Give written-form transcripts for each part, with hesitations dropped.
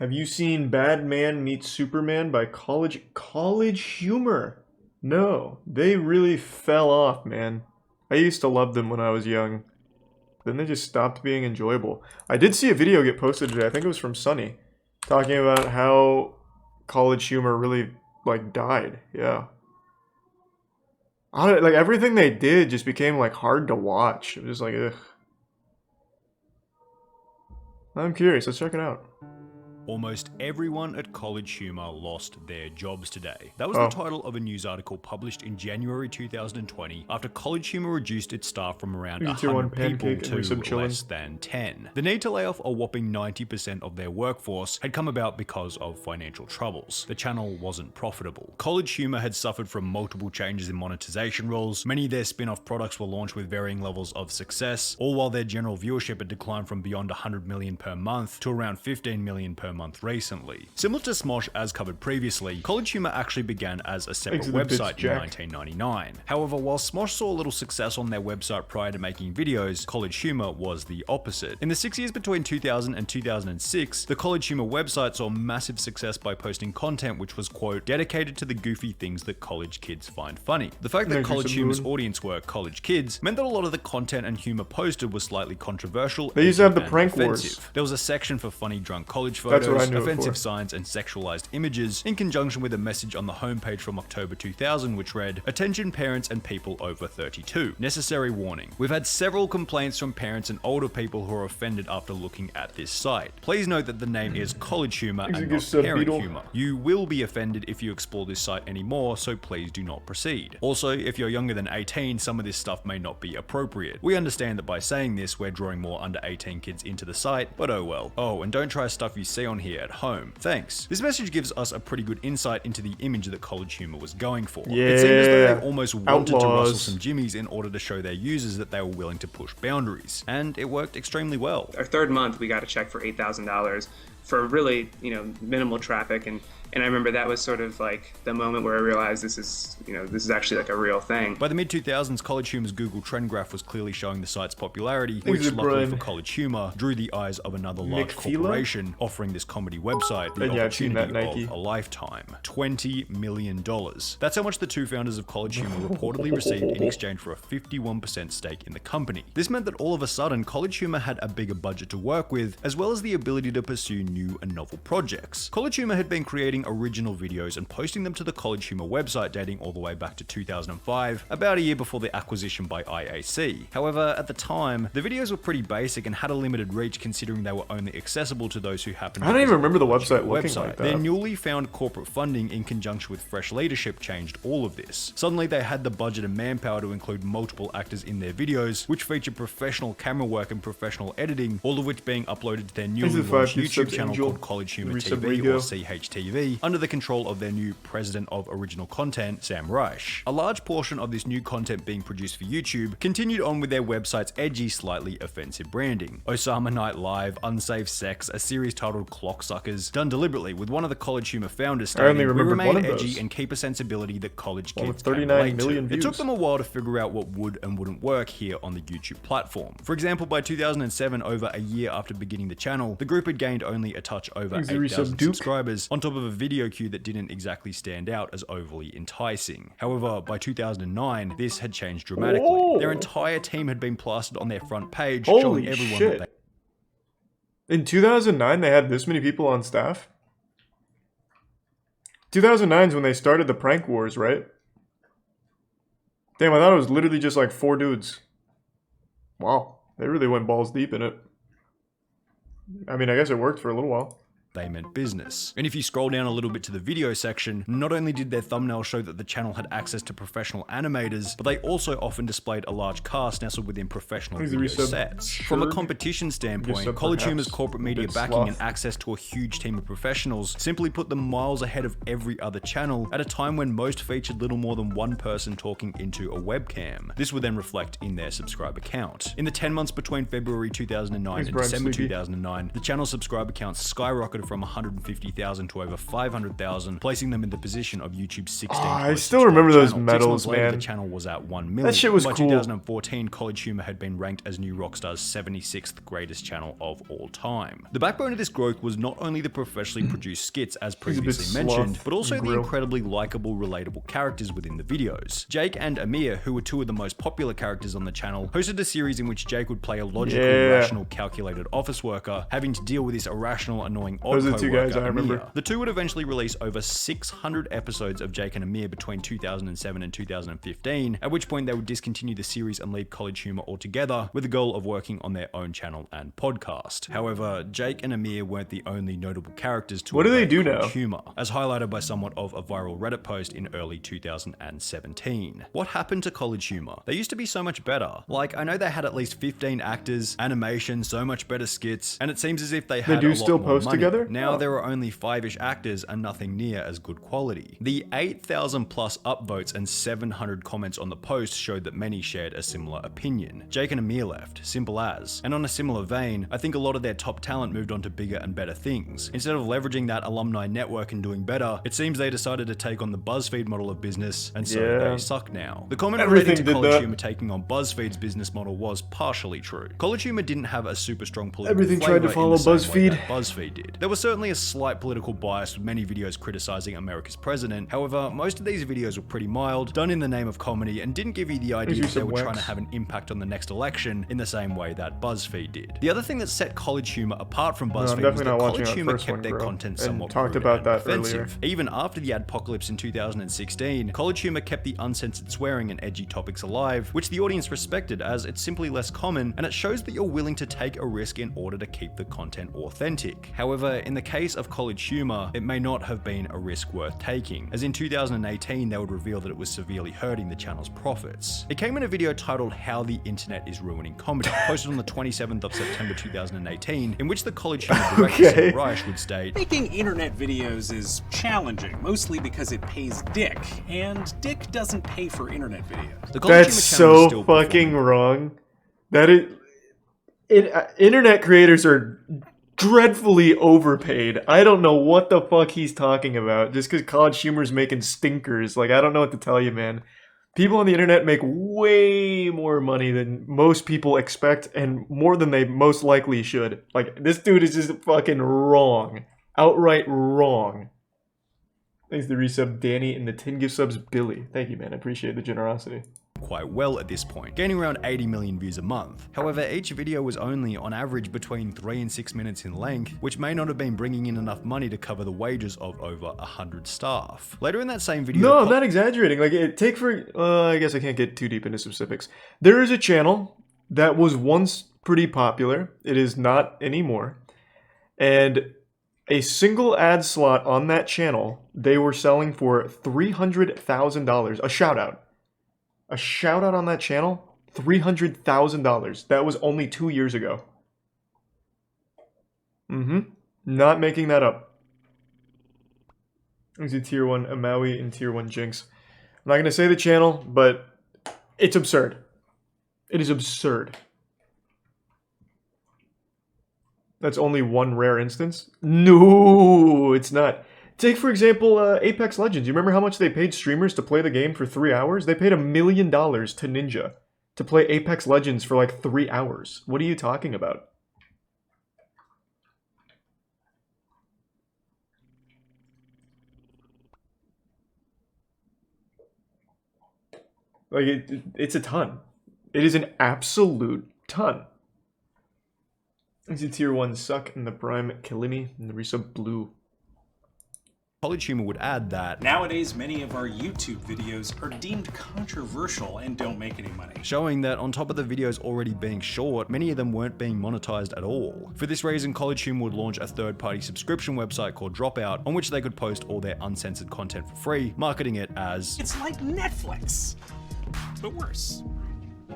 Have you seen Bad Man Meets Superman by College Humor? No, they really fell off, man. I used to love them when I was young. Then they just stopped being enjoyable. I did see a video get posted today, I think it was from Sunny, talking about how College Humor really, like, died. Yeah. Like, everything they did just became, like, hard to watch. It was just like, ugh. I'm curious, let's check it out. Almost everyone at College Humor lost their jobs today. That was the title of a news article published in January 2020 after College Humor reduced its staff from around 100 people to less than 10. The need to lay off a whopping 90% of their workforce had come about because of financial troubles. The channel wasn't profitable. College Humor had suffered from multiple changes in monetization rules. Many of their spin-off products were launched with varying levels of success, all while their general viewership had declined from beyond 100 million per month to around 15 million per month recently. Similar to Smosh as covered previously, College Humor actually began as a separate website in 1999. However, while Smosh saw a little success on their website prior to making videos, College Humor was the opposite. In the 6 years between 2000 and 2006, the College Humor website saw massive success by posting content which was, quote, dedicated to the goofy things that college kids find funny. The fact that College Humor's audience were college kids meant that a lot of the content and humor posted was slightly controversial. They used to have the prank wars. There was a section for funny drunk college photos, offensive signs, and sexualized images, in conjunction with a message on the homepage from October 2000 which read, "Attention parents and people over 32. Necessary warning. We've had several complaints from parents and older people who are offended after looking at this site. Please note that the name is College Humor and not Parent Humor. You will be offended if you explore this site anymore, so please do not proceed. Also, if you're younger than 18, some of this stuff may not be appropriate. We understand that by saying this, we're drawing more under 18 kids into the site, but oh well. Oh, and don't try stuff you see on here at home. Thanks." This message gives us a pretty good insight into the image that College Humor was going for. It seemed as though they almost wanted to rustle some jimmies in order to show their users that they were willing to push boundaries, and it worked extremely well. Our third month, we got a check for $8,000 for really, minimal traffic, and I remember that was sort of like the moment where I realized this is actually like a real thing. By the mid-2000s, College Humor's Google trend graph was clearly showing the site's popularity, which luckily for College Humor drew the eyes of another large corporation offering this comedy website the opportunity of a lifetime. $20 million. That's how much the two founders of College Humor reportedly received in exchange for a 51% stake in the company. This meant that all of a sudden, College Humor had a bigger budget to work with, as well as the ability to pursue new and novel projects. College Humor had been creating original videos and posting them to the College Humor website dating all the way back to 2005, about a year before the acquisition by IAC. However, at the time, the videos were pretty basic and had a limited reach considering they were only accessible to those who happened to I don't even remember the website looking like that. Their newly found corporate funding in conjunction with fresh leadership changed all of this. Suddenly they had the budget and manpower to include multiple actors in their videos, which featured professional camera work and professional editing, all of which being uploaded to their newly launched YouTube channel called College Humor TV or CHTV, under the control of their new president of original content, Sam Reich. A large portion of this new content being produced for YouTube continued on with their website's edgy, slightly offensive branding. Osama Night Live, Unsafe Sex, a series titled Clocksuckers, done deliberately with one of the College Humor founders stating, "We remain edgy and keep a sensibility that college kids can relate to." It took them a while to figure out what would and wouldn't work here on the YouTube platform. For example, by 2007, over a year after beginning the channel, the group had gained only a touch over 8,000 subscribers, on top of a video queue that didn't exactly stand out as overly enticing. However, by 2009, this had changed dramatically. Their entire team had been plastered on their front page, showing everyone that they... In 2009, they had this many people on staff? 2009 is when they started the prank wars, right? Damn, I thought it was literally just like 4 dudes. Wow, they really went balls deep in it. I mean, I guess it worked for a little while. They meant business. And if you scroll down a little bit to the video section, not only did their thumbnail show that the channel had access to professional animators, but they also often displayed a large cast nestled within professional video sets. From a competition standpoint, College Humor's corporate media backing and access to a huge team of professionals simply put them miles ahead of every other channel at a time when most featured little more than one person talking into a webcam. This would then reflect in their subscriber count. In the 10 months between February 2009 and December 2009, the channel's subscriber count skyrocketed from 150,000 to over 500,000, placing them in the position of YouTube's 16th. I still remember those channel. medals, 6 months later, man. The channel was at 1 million. That shit was By cool. 2014, College Humor had been ranked as New Rockstar's 76th greatest channel of all time. The backbone of this growth was not only the professionally produced skits, as previously mentioned, but also the incredibly likable, relatable characters within the videos. Jake and Amir, who were two of the most popular characters on the channel, hosted a series in which Jake would play a logical, rational, calculated office worker, having to deal with this irrational, annoying odd Those are the two guys I remember. Amir. The two would eventually release over 600 episodes of Jake and Amir between 2007 and 2015, at which point they would discontinue the series and leave College Humor altogether, with the goal of working on their own channel and podcast. However, Jake and Amir weren't the only notable characters to What do they do College now? Humor, as highlighted by somewhat of a viral Reddit post in early 2017. What happened to College Humor? They used to be so much better. Like, I know they had at least 15 actors, animation, so much better skits, and it seems as if they had a lot still more post money. together? Now there are only 5-ish actors and nothing near as good quality. The 8,000 plus upvotes and 700 comments on the post showed that many shared a similar opinion. Jake and Amir left, simple as. And on a similar vein, I think a lot of their top talent moved on to bigger and better things. Instead of leveraging that alumni network and doing better, it seems they decided to take on the BuzzFeed model of business, and so they suck now. The comment related to College Humor taking on BuzzFeed's business model was partially true. College Humor didn't have a super strong political flavor tried to follow in the same way BuzzFeed. that BuzzFeed did. There was certainly a slight political bias with many videos criticizing America's president. However, most of these videos were pretty mild, done in the name of comedy, and didn't give you the idea that they were trying to have an impact on the next election in the same way that BuzzFeed did. The other thing that set College Humor apart from BuzzFeed was that College Humor kept their content somewhat talked rude about and that offensive. earlier. Even after the adpocalypse in 2016, College Humor kept the uncensored swearing and edgy topics alive, which the audience respected as it's simply less common, and it shows that you're willing to take a risk in order to keep the content authentic. However, in the case of College Humor, it may not have been a risk worth taking, as in 2018 they would reveal that it was severely hurting the channel's profits. It came in a video titled How the Internet is Ruining Comedy, posted on the 27th of September 2018, in which the College Humor director Sam Reich would state, "Making internet videos is challenging, mostly because it pays Dick, and Dick doesn't pay for internet videos." That's so fucking wrong. That internet creators are dreadfully overpaid. I don't know what the fuck he's talking about. Just because College Humor's making stinkers. Like, I don't know what to tell you, man. People on the internet make way more money than most people expect, and more than they most likely should. Like, this dude is just fucking wrong. Outright wrong. Thanks to the resub Danny and the 10 gift subs Billy. Thank you, man. I appreciate the generosity. Quite well at this point, gaining around 80 million views a month. However, each video was only on average between 3 and 6 minutes in length, which may not have been bringing in enough money to cover the wages of over 100 staff. Later in that same video— No, I'm not exaggerating. Like, I guess I can't get too deep into specifics. There is a channel that was once pretty popular. It is not anymore. And a single ad slot on that channel, they were selling for $300,000. A shout out. A shout out on that channel, $300,000. That was only 2 years ago. Not making that up. There's a tier 1 Amaui and tier 1 Jinx. I'm not going to say the channel, but it's absurd. It is absurd. That's only one rare instance? No, it's not. Take, for example, Apex Legends. You remember how much they paid streamers to play the game for 3 hours? They paid $1 million to Ninja to play Apex Legends for like 3 hours. What are you talking about? Like, it's a ton. It is an absolute ton. It's a tier 1 Suck and the Prime Kilimi and the resub Blue. College Humor would add that nowadays many of our YouTube videos are deemed controversial and don't make any money, showing that on top of the videos already being short, many of them weren't being monetized at all. For this reason, College Humor would launch a third-party subscription website called Dropout, on which they could post all their uncensored content for free, marketing it as, "It's like Netflix, but worse."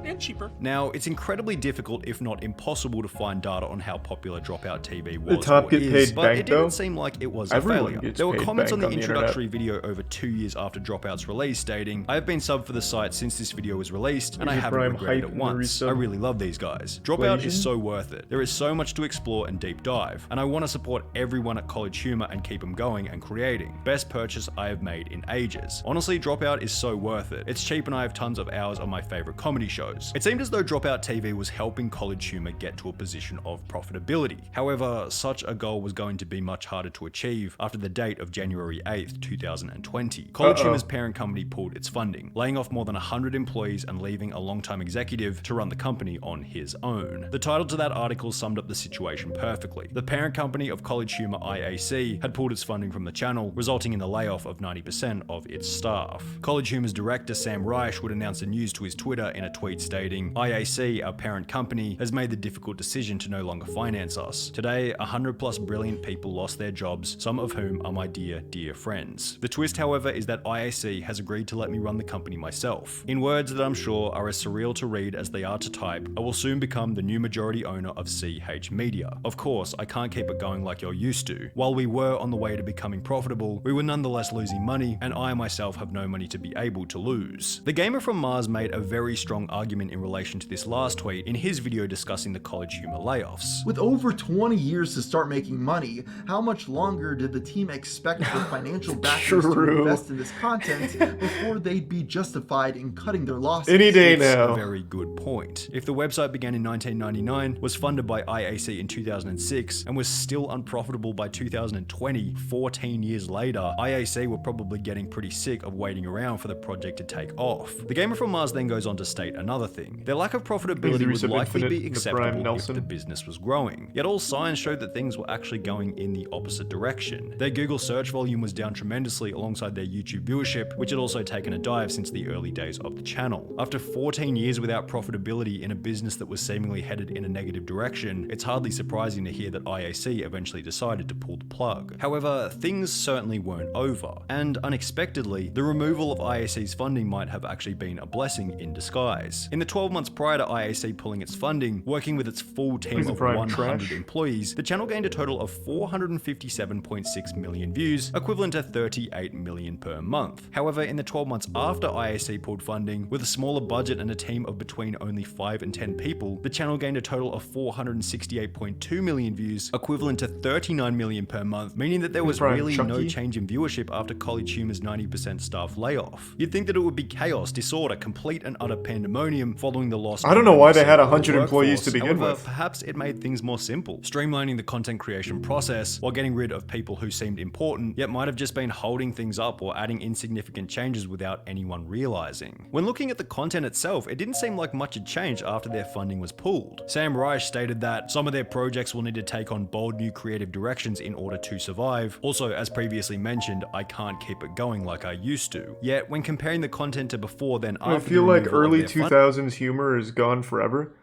And cheaper. Now, it's incredibly difficult, if not impossible, to find data on how popular Dropout TV was The top or get is, paid but bank, it didn't though? seem like it was a Everyone failure. gets There were paid comments on bank the on the introductory video over 2 years after Dropout's release stating, "I have been subbed for the site since this video was released, and I Here's a haven't prime regretted height it in the once. resub. I really love these guys. Dropout Equation. is so worth it. There is so much to explore and deep dive, and I want to support everyone at College Humor and keep them going and creating. Best purchase I have made in ages. Honestly, Dropout is so worth it. It's cheap and I have tons of hours on my favorite comedy shows." It seemed as though Dropout TV was helping College Humor get to a position of profitability. However, such a goal was going to be much harder to achieve after the date of January 8th, 2020. College Humor's parent company pulled its funding, laying off more than 100 employees and leaving a longtime executive to run the company on his own. The title to that article summed up the situation perfectly. The parent company of College Humor, IAC, had pulled its funding from the channel, resulting in the layoff of 90% of its staff. College Humor's director Sam Reich would announce the news to his Twitter in a tweet stating, "IAC, our parent company, has made the difficult decision to no longer finance us. Today, 100 plus brilliant people lost their jobs, some of whom are my dear, dear friends. The twist, however, is that IAC has agreed to let me run the company myself. In words that I'm sure are as surreal to read as they are to type, I will soon become the new majority owner of CH Media. Of course, I can't keep it going like you're used to. While we were on the way to becoming profitable, we were nonetheless losing money, and I myself have no money to be able to lose." The gamer from Mars made a very strong argument in relation to this last tweet in his video discussing the College Humor layoffs. With over 20 years to start making money, how much longer did the team expect the financial backers to True. invest in this content before they'd be justified in cutting their losses? Any day It's now. a very good point. If the website began in 1999, was funded by IAC in 2006, and was still unprofitable by 2020, 14 years later, IAC were probably getting pretty sick of waiting around for the project to take off. The gamer from Mars then goes on to state another thing. Their lack of profitability would Resub likely Infinite, be the acceptable Prime if Nelson. the business was growing. Yet all signs showed that things were actually going in the opposite direction. Their Google search volume was down tremendously alongside their YouTube viewership, which had also taken a dive since the early days of the channel. After 14 years without profitability in a business that was seemingly headed in a negative direction, it's hardly surprising to hear that IAC eventually decided to pull the plug. However, things certainly weren't over, and unexpectedly, the removal of IAC's funding might have actually been a blessing in disguise. In the 12 months prior to IAC pulling its funding, working with its full team He's a of prime 100 trash. employees, the channel gained a total of 457.6 million views, equivalent to 38 million per month. However, in the 12 months after IAC pulled funding, with a smaller budget and a team of between only 5 and 10 people, the channel gained a total of 468.2 million views, equivalent to 39 million per month, meaning that there was Prime really no Chucky. change in viewership after College Humor's 90% staff layoff. You'd think that it would be chaos, disorder, complete and utter pandemonium following the loss of I don't know why they had 90% of the 100 employees workforce. to begin However, with. perhaps it made things more simple, streamlining the content creation process while getting rid of people who seemed important, yet might have just been holding things up or adding insignificant changes without anyone realizing. When looking at the content itself, it didn't seem like much had changed after their funding was pulled. Sam Reich stated that some of their projects will need to take on bold new creative directions in order to survive. Also, as previously mentioned, I can't keep it going like I used to. Yet, when comparing the content to before then after I feel the like removal of early their funding, 2000s humor is gone forever.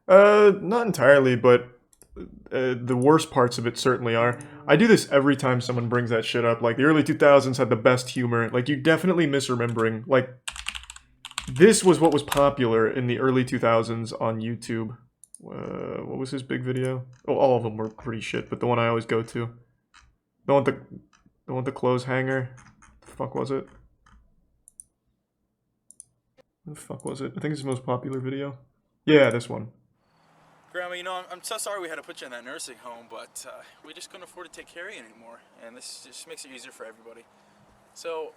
Not entirely, but the worst parts of it certainly are. I do this every time someone brings that shit up. Like, the early 2000s had the best humor. Like, you're definitely misremembering. Like, this was what was popular in the early 2000s on YouTube. What was his big video? Oh, all of them were pretty shit, but the one I always go to. The one with the clothes hanger. The fuck was it? What the fuck was it? I think it's his most popular video. Yeah, this one. Grandma, you know, I'm so sorry we had to put you in that nursing home, but we just couldn't afford to take care of you anymore, and this just makes it easier for everybody. So,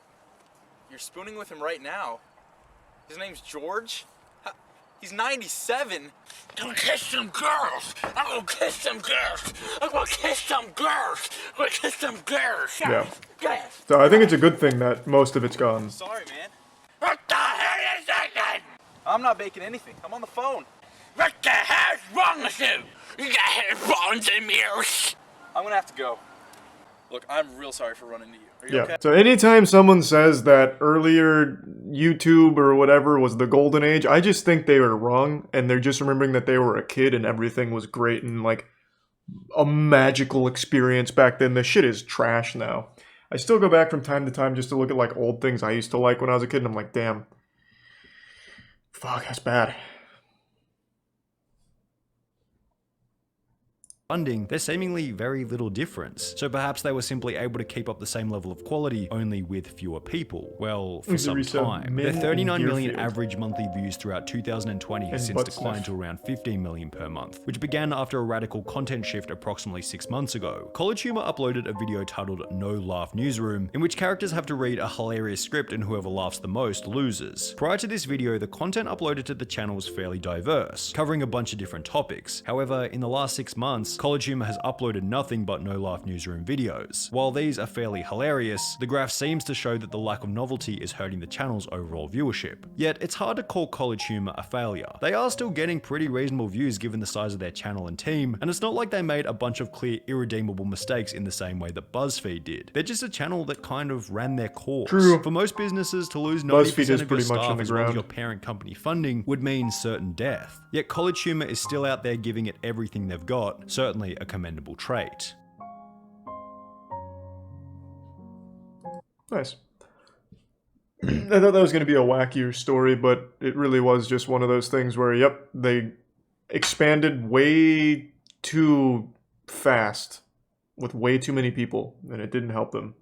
you're spooning with him right now. His name's George. He's 97. I'm gonna kiss some girls. I'm gonna kiss some girls. I'm gonna kiss some girls. I'm gonna kiss some girls. Yeah. Yes. So I think it's a good thing that most of it's gone. Sorry, man. What the hell is that? I'm not baking anything. I'm on the phone. What the hell's wrong with you? You got headphones in yours. I'm gonna have to go. Look, I'm real sorry for running into you. Are you Yeah. okay? So anytime someone says that earlier YouTube or whatever was the golden age, I just think they were wrong, and they're just remembering that they were a kid and everything was great and like a magical experience back then. The shit is trash now. I still go back from time to time just to look at like old things I used to like when I was a kid, and I'm like, damn, fuck, that's bad. funding, there's seemingly very little difference. So perhaps they were simply able to keep up the same level of quality, only with fewer people. Well, for some time. Their 39 million average monthly views throughout 2020 has since declined to around 15 million per month, which began after a radical content shift approximately 6 months ago. College Humor uploaded a video titled No Laugh Newsroom, in which characters have to read a hilarious script and whoever laughs the most loses. Prior to this video, the content uploaded to the channel was fairly diverse, covering a bunch of different topics. However, in the last 6 months, College Humor has uploaded nothing but No Laugh Newsroom videos. While these are fairly hilarious, the graph seems to show that the lack of novelty is hurting the channel's overall viewership. Yet, it's hard to call College Humor a failure. They are still getting pretty reasonable views given the size of their channel and team, and it's not like they made a bunch of clear irredeemable mistakes in the same way that BuzzFeed did. They're just a channel that kind of ran their course. True. For most businesses, to lose 90% BuzzFeed is of pretty your much on staff the as well as ground. your parent company funding would mean certain death. Yet College Humor is still out there giving it everything they've got, certainly a commendable trait. Nice. I thought that was going to be a wackier story, but it really was just one of those things where, yep, they expanded way too fast with way too many people, and it didn't help them.